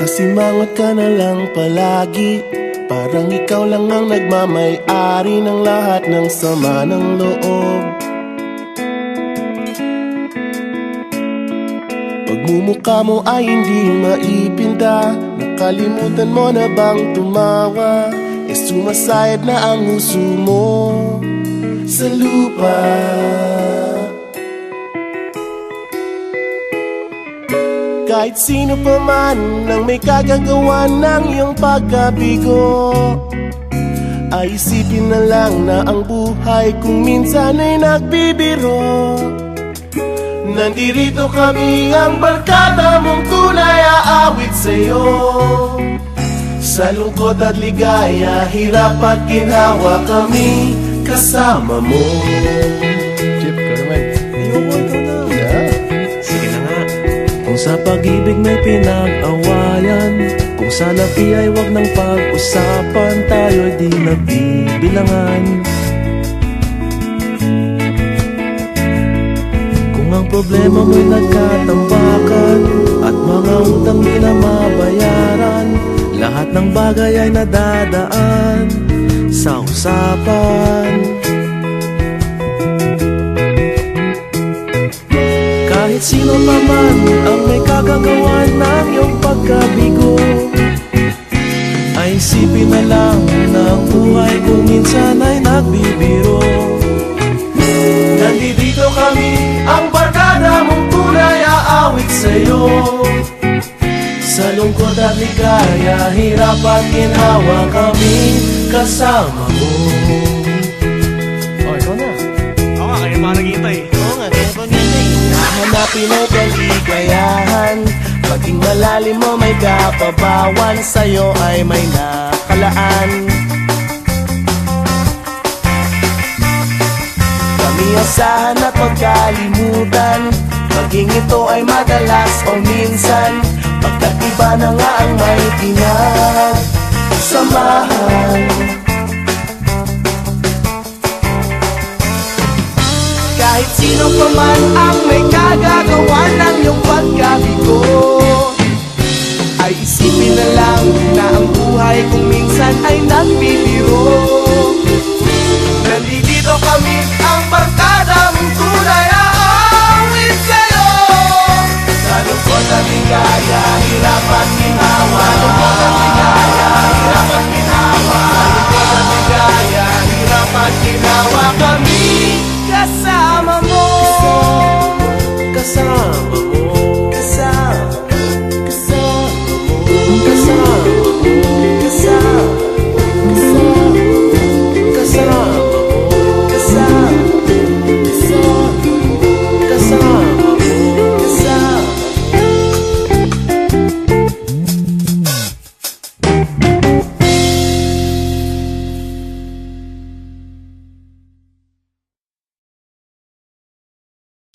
Masimangot ka na lang palagi, parang ikaw lang ang nagmamay-ari ng lahat ng sama ng loob. Pagmumukha mo ay hindi maipinta, nakalimutan mo na bang tumawa? Sumasayad na ang huso mo sa lupa. Kahit sino pa man ang may kagagawa ng iyong pagkabigo, ay isipin na lang na ang buhay kung minsan ay nagbibiro. Nandirito kami, ang barkada mong tunay aawit sa'yo. Sa lungkot at ligaya, hirap at ginhawa, kami kasama mo. Chip, ka naman. Ikaw mo, ikaw na. Yeah. Sige na nga. Kung sa pag-ibig may pinag-awayan, kung sa labi ay wag nang pag-usapan, tayo'y di nagbibilangan. Kung ang problema mo'y nagkatambakan at mga utang di na mabayaran, lahat ng bagay ay nadadaan sa usapan. Kahit sino pa man ang may kagagawa ng iyong pagkabigo, ay isipin na lang na ang buhay kung minsan ay nagbibiro. Nandito kami, ang barkada mong tunay aawit sa'yo. Sa lungkot at ligaya, hirap at ginhawa, kami kasama mo. Oh, ikaw na. Oo nga, kaya pa naghihintay. Oo nga, kaya pa ganyan. Hahanapin ay kaligayahan, maging malalim mo may kapabawan, sa'yo ay may nakalaan. Kami asahan at magkalimutan, maging ito ay madalas o minsan, pagkat iba na nga ang may pinagsamahan. Kahit sino pa man ang may kagagawa ng iyong pagkabigo, ay isipin na lang na ang buhay kung minsan ay nagbibiro. Nandito kami,